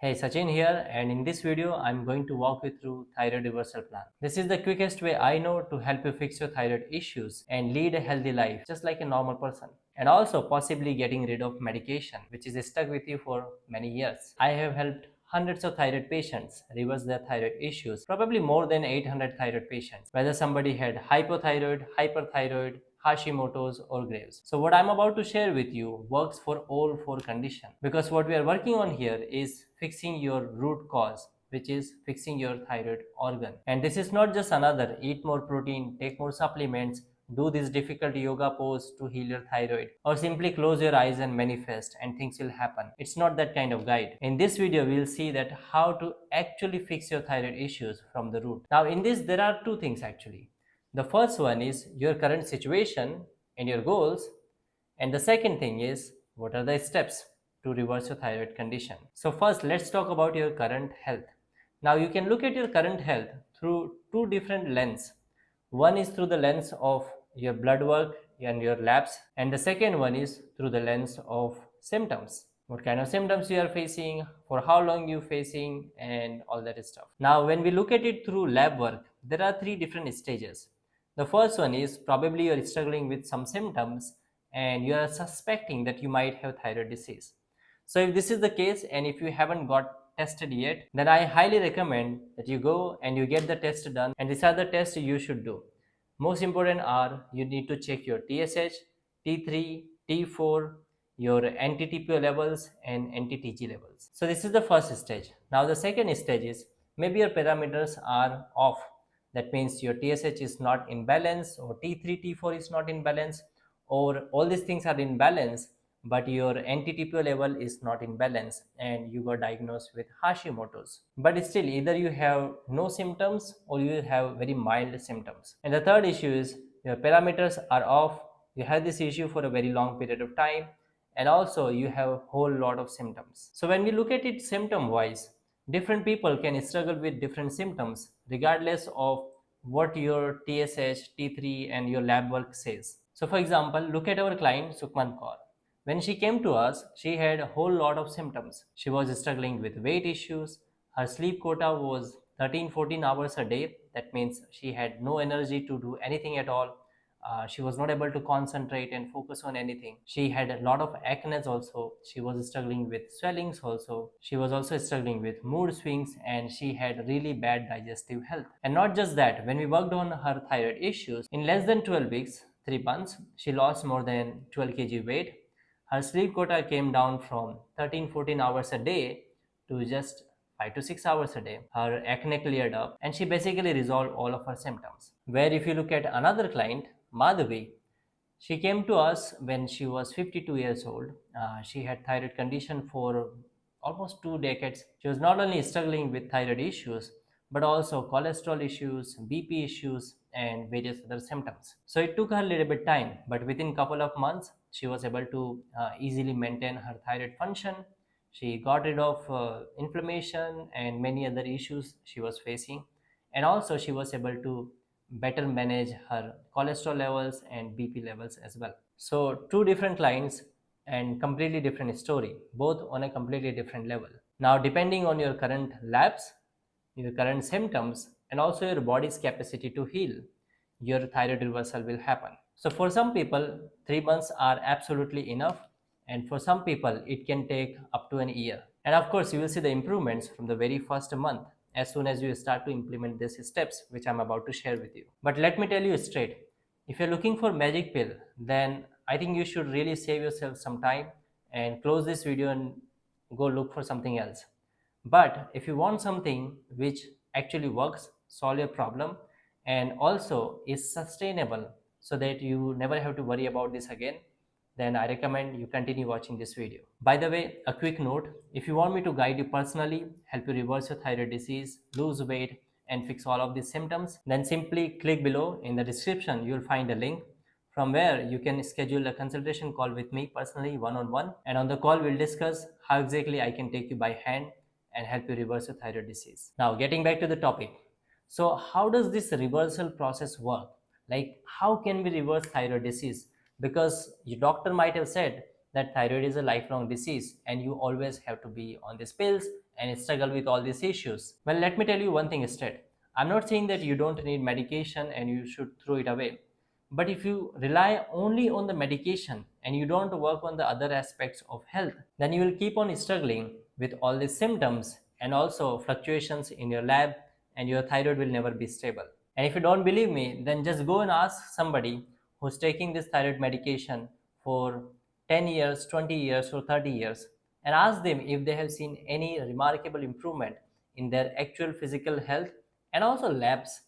Hey, Sachin here, and in this video, I'm going to walk you through thyroid reversal plan. This is the quickest way I know to help you fix your thyroid issues and lead a healthy life just like a normal person. And also possibly getting rid of medication which is stuck with you for many years. I have helped hundreds of thyroid patients reverse their thyroid issues, probably more than 800 thyroid patients, whether somebody had hypothyroid, hyperthyroid, Hashimoto's or Graves. So what I'm about to share with you works for all four conditions because what we are working on here is fixing your root cause, which is fixing your thyroid organ. And this is not just another eat more protein, take more supplements, do this difficult yoga pose to heal your thyroid, or simply close your eyes and manifest and things will happen. It's not that kind of guide. In this video, we'll see that how to actually fix your thyroid issues from the root. Now in this, there are two things actually. The first one is your current situation and your goals, and the second thing is what are the steps to reverse your thyroid condition. So first, let's talk about your current health. Now you can look at your current health through two different lenses. One is through the lens of your blood work and your labs, and the second one is through the lens of symptoms. What kind of symptoms you are facing, for how long you're facing, and all that stuff. Now, when we look at it through lab work, there are three different stages. The first one is probably you're struggling with some symptoms and you are suspecting that you might have thyroid disease. So if this is the case and if you haven't got tested yet, then I highly recommend that you go and you get the test done, and these are the tests you should do. Most important are you need to check your TSH, T3, T4, your anti-TPO levels and anti-TG levels. So this is the first stage. Now the second stage is maybe your parameters are off. That means your TSH is not in balance, or T3, T4 is not in balance, or all these things are in balance but your anti-TPO level is not in balance and you got diagnosed with Hashimoto's. But still, either you have no symptoms or you have very mild symptoms. And the third issue is your parameters are off, you have this issue for a very long period of time, and also you have a whole lot of symptoms. So when we look at it symptom wise, different people can struggle with different symptoms regardless of what your TSH, T3 and your lab work says. So for example, look at our client Sukman Kaur. When she came to us, she had a whole lot of symptoms. She was struggling with weight issues. Her sleep quota was 13-14 hours a day. That means she had no energy to do anything at all. She was not able to concentrate and focus on anything. She had a lot of acne also. She was struggling with swellings also. She was also struggling with mood swings, and she had really bad digestive health. And not just that, when we worked on her thyroid issues, in less than 12 weeks, 3 months, she lost more than 12 kg weight. Her sleep quota came down from 13-14 hours a day to just 5 to 6 hours a day. Her acne cleared up and she basically resolved all of her symptoms. Where if you look at another client, Madhavi, she came to us when she was 52 years old. She had thyroid condition for almost 2 decades. She was not only struggling with thyroid issues, but also cholesterol issues, BP issues, and various other symptoms. So it took her a little bit time, but within couple of months, she was able to easily maintain her thyroid function. She got rid of inflammation and many other issues she was facing, and also she was able to better manage her cholesterol levels and BP levels as well. So two different clients and completely different story, both on a completely different level. Now, depending on your current labs, your current symptoms, and also your body's capacity to heal, your thyroid reversal will happen. So for some people, 3 months are absolutely enough, and for some people, it can take up to an year. And of course, you will see the improvements from the very first month as soon as you start to implement these steps, which I'm about to share with you. But let me tell you straight, if you're looking for magic pill, then I think you should really save yourself some time and close this video and go look for something else. But if you want something which actually works, solve your problem, and also is sustainable so that you never have to worry about this again, then I recommend you continue watching this video. By the way, a quick note, if you want me to guide you personally, help you reverse your thyroid disease, lose weight, and fix all of these symptoms, then simply click below. In the description, you'll find a link from where you can schedule a consultation call with me personally, one-on-one. And on the call, we'll discuss how exactly I can take you by hand and help you reverse your thyroid disease. Now, getting back to the topic. So, how does this reversal process work? Like, how can we reverse thyroid disease? Because your doctor might have said that thyroid is a lifelong disease and you always have to be on these pills and struggle with all these issues? Well, let me tell you one thing instead. I'm not saying that you don't need medication and you should throw it away. But if you rely only on the medication and you don't work on the other aspects of health, then you will keep on struggling with all these symptoms and also fluctuations in your lab, and your thyroid will never be stable. And if you don't believe me, then just go and ask somebody who's taking this thyroid medication for 10 years, 20 years, or 30 years, and ask them if they have seen any remarkable improvement in their actual physical health and also labs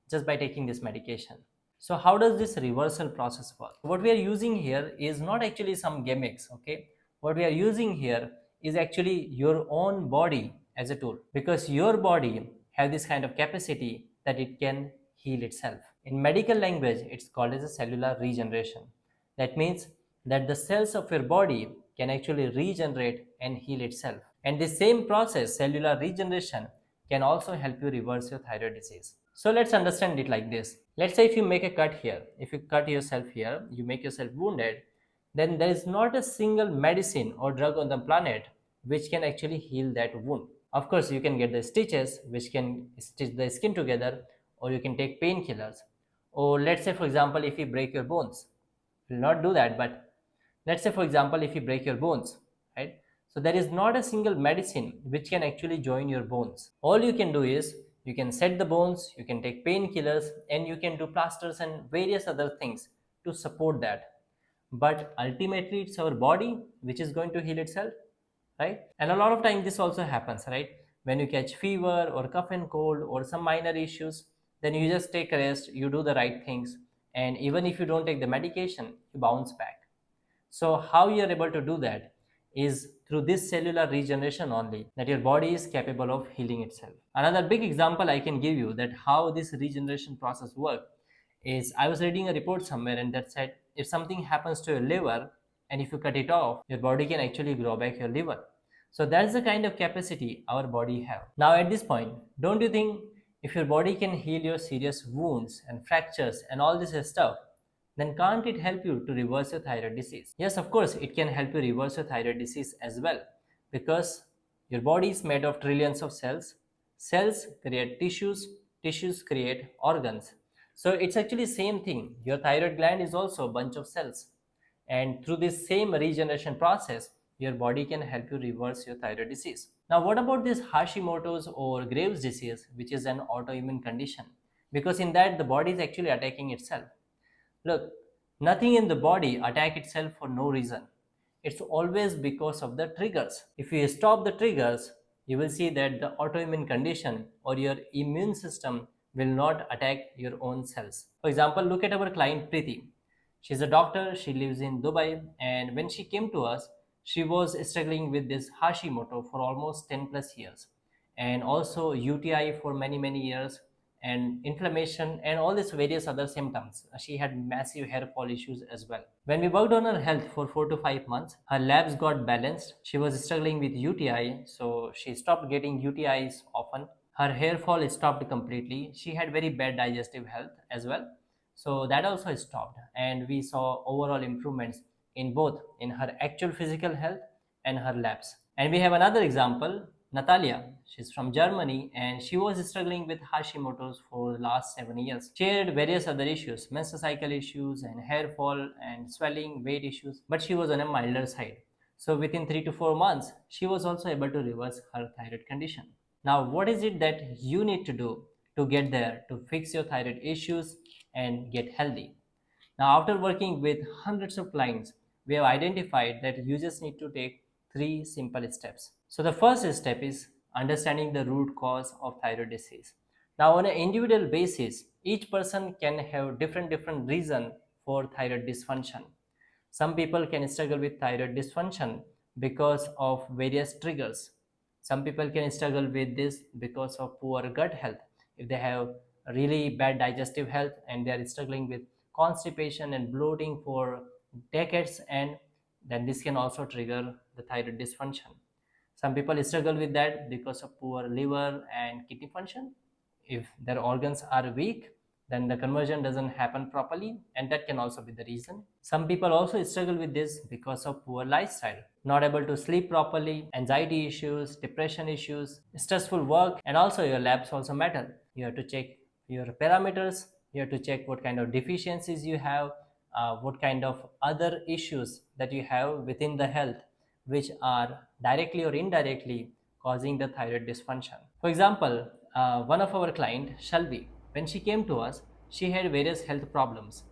just by taking this medication. So how does this reversal process work? What we are using here is not actually some gimmicks, okay? What we are using here is actually your own body as a tool, because your body have this kind of capacity that it can heal itself. In medical language, it's called as a cellular regeneration. That means that the cells of your body can actually regenerate and heal itself. And the same process, cellular regeneration, can also help you reverse your thyroid disease. So let's understand it like this. Let's say if you make a cut here, if you cut yourself here, you make yourself wounded, then there is not a single medicine or drug on the planet which can actually heal that wound. Of course, you can get the stitches which can stitch the skin together, or you can take painkillers. Or let's say, for example, if you break your bones, will not do that, but let's say, for example, if you break your bones, right? So there is not a single medicine which can actually join your bones. All you can do is you can set the bones, you can take painkillers, and you can do plasters and various other things to support that. But ultimately, it's our body which is going to heal itself, right? And a lot of time this also happens, right? When you catch fever or cough and cold or some minor issues, then you just take a rest, you do the right things, and even if you don't take the medication, you bounce back. So how you are able to do that is through this cellular regeneration only, that your body is capable of healing itself. Another big example I can give you that how this regeneration process works is, I was reading a report somewhere and that said if something happens to your liver and if you cut it off, your body can actually grow back your liver. So that's the kind of capacity our body have. Now at this point, don't you think if your body can heal your serious wounds and fractures and all this stuff, then can't it help you to reverse your thyroid disease? Yes, of course, it can help you reverse your thyroid disease as well, because your body is made of trillions of cells. Cells create tissues, tissues create organs. So it's actually same thing. Your thyroid gland is also a bunch of cells. And through this same regeneration process, your body can help you reverse your thyroid disease. Now, what about this Hashimoto's or Graves' disease, which is an autoimmune condition? Because in that, the body is actually attacking itself. Look, nothing in the body attack itself for no reason. It's always because of the triggers. If you stop the triggers, you will see that the autoimmune condition or your immune system will not attack your own cells. For example, look at our client Preeti. She's a doctor, she lives in Dubai, and when she came to us, she was struggling with this Hashimoto for almost 10 plus years, and also UTI for many years, and inflammation, and all these various other symptoms. She had massive hair fall issues as well. When we worked on her health for 4 to 5 months, her labs got balanced. She was struggling with UTI, so she stopped getting UTIs often. Her hair fall stopped completely. She had very bad digestive health as well, so that also stopped, and we saw overall improvements in both in her actual physical health and her labs. And we have another example, Natalia. She's from Germany and she was struggling with Hashimoto's for the last 7 years. She had various other issues, menstrual cycle issues and hair fall and swelling, weight issues, but she was on a milder side. So within 3 to 4 months, she was also able to reverse her thyroid condition. Now, what is it that you need to do to get there, to fix your thyroid issues and get healthy? Now, after working with hundreds of clients, we have identified that you just need to take 3 simple steps. So the first step is understanding the root cause of thyroid disease. Now, on an individual basis, each person can have different reason for thyroid dysfunction. Some people can struggle with thyroid dysfunction because of various triggers. Some people can struggle with this because of poor gut health. If they have really bad digestive health and they are struggling with constipation and bloating for decades, and then this can also trigger the thyroid dysfunction. Some people struggle with that because of poor liver and kidney function. If their organs are weak, then the conversion doesn't happen properly, and that can also be the reason. Some people also struggle with this because of poor lifestyle, not able to sleep properly, anxiety issues, depression issues, stressful work, and also your labs also matter. You have to check your parameters, you have to check what kind of deficiencies you have, what kind of other issues that you have within the health, which are directly or indirectly causing the thyroid dysfunction. For example, one of our client, Shalvi, when she came to us, she had various health problems.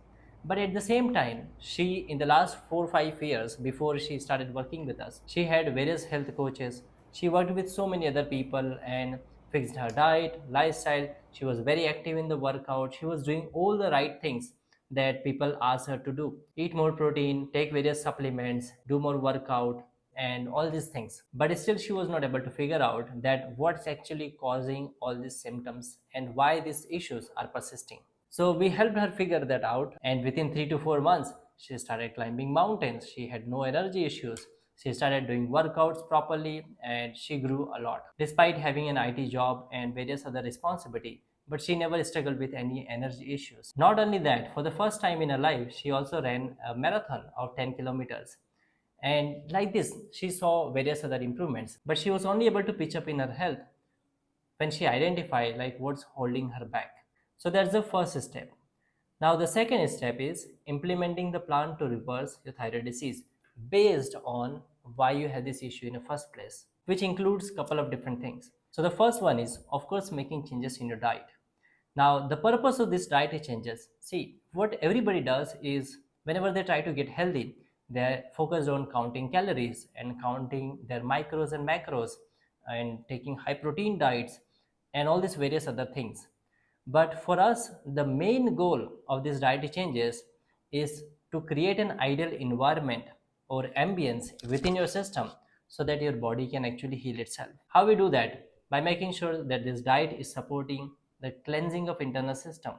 But at the same time, she, in the last 4 or 5 years before she started working with us, she had various health coaches. She worked with so many other people and fixed her diet, lifestyle. She was very active in the workout. She was doing all the right things that people ask her to do: eat more protein, take various supplements, do more workout, and all these things. But still she was not able to figure out that what's actually causing all these symptoms and why these issues are persisting. So we helped her figure that out, and within 3 to 4 months she started climbing mountains. She had no energy issues. She started doing workouts properly, and she grew a lot despite having an IT job and various other responsibility. But she never struggled with any energy issues. Not only that, for the first time in her life, she also ran a marathon of 10 kilometers. And like this, she saw various other improvements. But she was only able to pitch up in her health when she identified like what's holding her back. So that's the first step. Now the second step is implementing the plan to reverse your thyroid disease based on why you had this issue in the first place, which includes a couple of different things. So the first one is, of course, making changes in your diet. Now, the purpose of this diet changes. See, what everybody does is whenever they try to get healthy, they're focused on counting calories and counting their micros and macros and taking high protein diets and all these various other things. But for us, the main goal of these diet changes is to create an ideal environment or ambience within your system so that your body can actually heal itself. How we do that? By making sure that this diet is supporting the cleansing of internal system,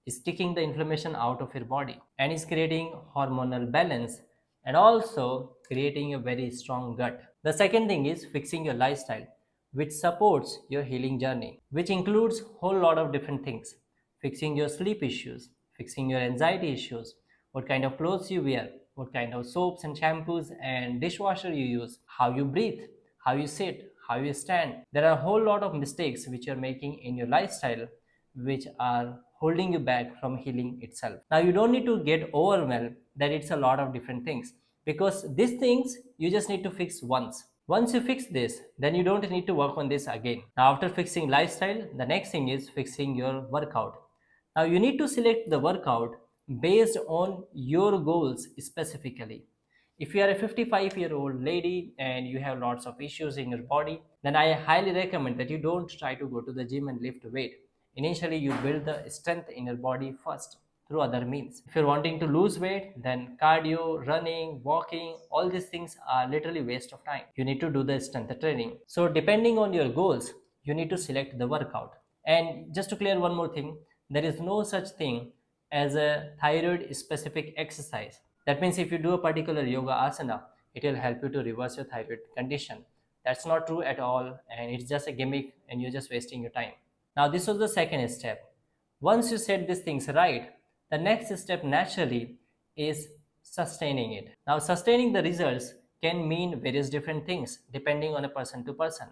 is taking the inflammation out of your body, and is creating hormonal balance, and also creating a very strong gut. The second thing is fixing your lifestyle, which supports your healing journey, which includes whole lot of different things: fixing your sleep issues, fixing your anxiety issues, what kind of clothes you wear, what kind of soaps and shampoos and dishwasher you use, how you breathe, how you sit, how you stand. There are a whole lot of mistakes which you're making in your lifestyle which are holding you back from healing itself. Now, you don't need to get overwhelmed that it's a lot of different things, because these things you just need to fix once. Once you fix this, then you don't need to work on this again. Now, after fixing lifestyle, the next thing is fixing your workout. Now, you need to select the workout based on your goals specifically. If you are a 55-year-old lady and you have lots of issues in your body, then I highly recommend that you don't try to go to the gym and lift weight. Initially, you build the strength in your body first through other means. If you're wanting to lose weight, then cardio, running, walking, all these things are literally waste of time. You need to do the strength training. So depending on your goals, you need to select the workout. And just to clear one more thing, there is no such thing as a thyroid specific exercise. That means if you do a particular yoga asana, it will help you to reverse your thyroid condition. That's not true at all, and it's just a gimmick and you're just wasting your time. Now, this was the second step. Once you set these things right, the next step naturally is sustaining it. Now, sustaining the results can mean various different things depending on a person to person.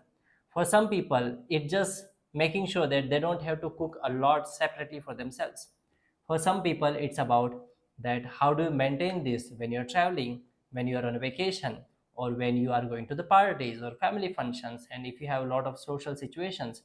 For some people, it's just making sure that they don't have to cook a lot separately for themselves. For some people, it's about that how do you maintain this when you're traveling, when you are on a vacation, or when you are going to the parties or family functions, and if you have a lot of social situations,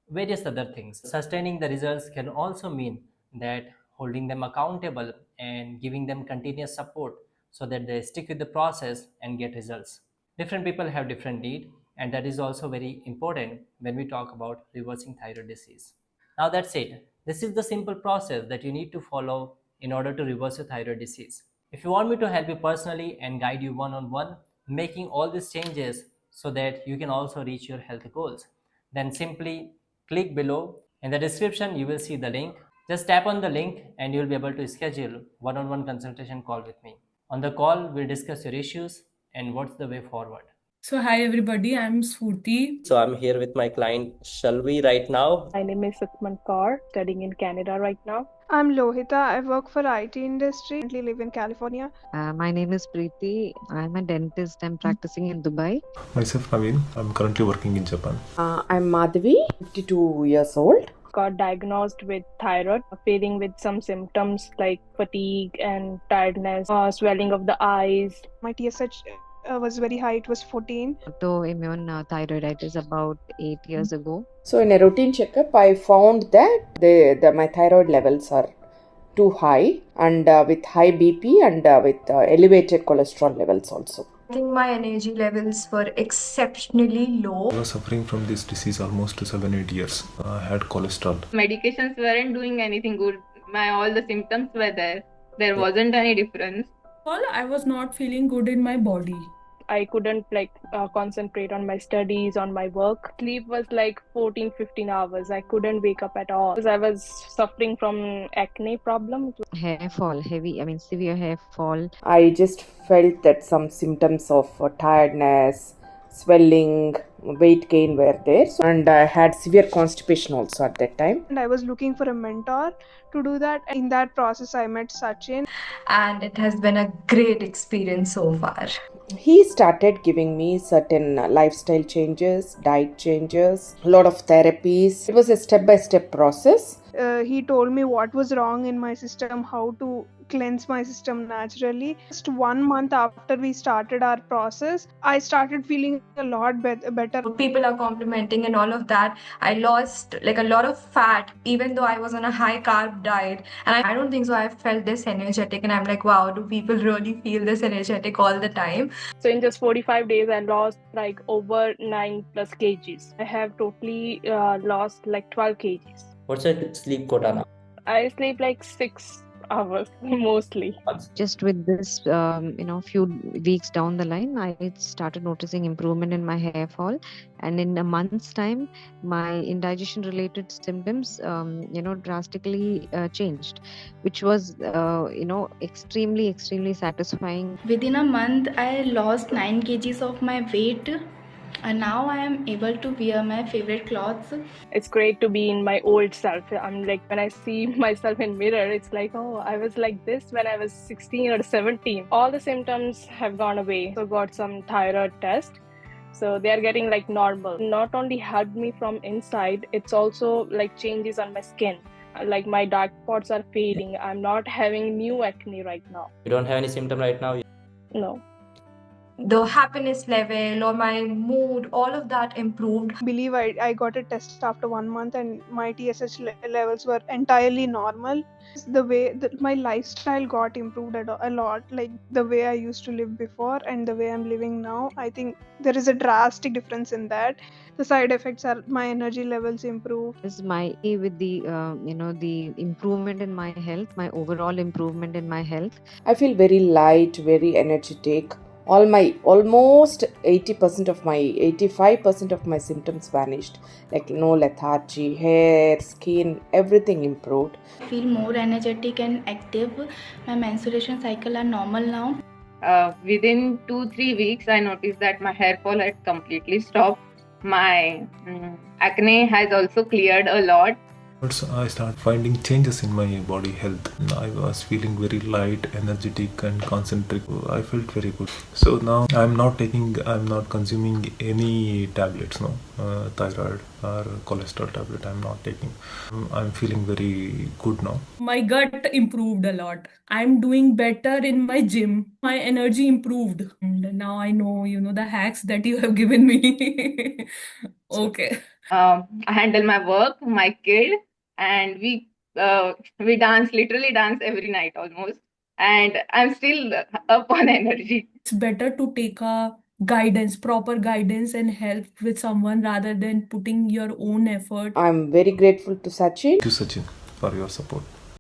various other things. Sustaining the results can also mean that holding them accountable and giving them continuous support so that they stick with the process and get results. Different people have different need, and that is also very important when we talk about reversing thyroid disease. Now that's it. This is the simple process that you need to follow in order to reverse your thyroid disease. If you want me to help you personally and guide you one on one, making all these changes so that you can also reach your health goals, then simply click below. In the description, you will see the link. Just tap on the link and you'll be able to schedule one on one consultation call with me. On the call, we'll discuss your issues and what's the way forward. So hi everybody, I'm Spurti. So I'm here with my client Shalvi right now. My name is Sukman Kaur, studying in Canada right now. I'm Lohita. I work for IT industry. Currently live in California. My name is Preeti. I'm a dentist. I'm practicing in Dubai. Myself, Naveen. I'm currently working in Japan. I'm Madhavi, 52 years old. Got diagnosed with thyroid, feeling with some symptoms like fatigue and tiredness, swelling of the eyes. My TSH was very high. It was 14. Autoimmune thyroiditis about 8 years ago. So in a routine checkup, I found that my thyroid levels are too high and with high BP and with elevated cholesterol levels also. I think my energy levels were exceptionally low. I was suffering from this disease almost 7-8 years. I had cholesterol. Medications weren't doing anything good. All the symptoms were there. There wasn't any difference. I was not feeling good in my body. I couldn't concentrate on my studies, on my work. Sleep was like 14-15 hours. I couldn't wake up at all because I was suffering from acne problem. Hair fall, severe hair fall. I just felt that some symptoms of tiredness, swelling, weight gain were there. And I had severe constipation also at that time. And I was looking for a mentor to do that. In that process, I met Sachin. And it has been a great experience so far. He started giving me certain lifestyle changes, diet changes, a lot of therapies. It was a step-by-step process. He told me what was wrong in my system, how to cleanse my system naturally. Just 1 month after we started our process, I started feeling a lot better. People are complimenting and all of that. I lost like a lot of fat, even though I was on a high carb diet. And I don't think so I felt this energetic. And I'm like, wow, do people really feel this energetic all the time? So in just 45 days, I lost like over 9+ kgs. I have totally lost like 12 kgs. What's your sleep quota now? I sleep like 6 hours mostly. Just with this, few weeks down the line, I started noticing improvement in my hair fall. And in a month's time, my indigestion related symptoms, drastically changed, which was, extremely, extremely satisfying. Within a month, I lost 9 kgs of my weight. And now I am able to wear my favorite clothes. It's great to be in my old self. I'm like, when I see myself in mirror, it's like, oh, I was like this when I was 16 or 17. All the symptoms have gone away. So got some thyroid test. So they are getting like normal. Not only helped me from inside, it's also like changes on my skin. Like my dark spots are fading. I'm not having new acne right now. You don't have any symptom right now? No. The happiness level or my mood, all of that improved. I believe I got a test after 1 month and my TSH levels were entirely normal. The way that my lifestyle got improved a lot, like the way I used to live before and the way I'm living now, I think there is a drastic difference in that. The side effects are my energy levels improve. Is my with the the improvement in my health, my overall improvement in my health. I feel very light, very energetic. Almost 85% of my symptoms vanished, like no lethargy, hair, skin, everything improved. I feel more energetic and active. My menstruation cycle are normal now. Within 2-3 weeks, I noticed that my hair fall had completely stopped. My acne has also cleared a lot. I started finding changes in my body health. I was feeling very light, energetic and concentric. I felt very good. So now I'm not consuming any tablets, thyroid or cholesterol tablet I'm not taking. I'm feeling very good now. My gut improved a lot. I'm doing better in my gym. My energy improved. And now I know, the hacks that you have given me. Okay. I handle my work, my kid, and we literally dance every night almost. And I'm still up on energy. It's better to take a proper guidance and help with someone rather than putting your own effort. I'm very grateful to Sachin. Thank you, Sachin, for your support.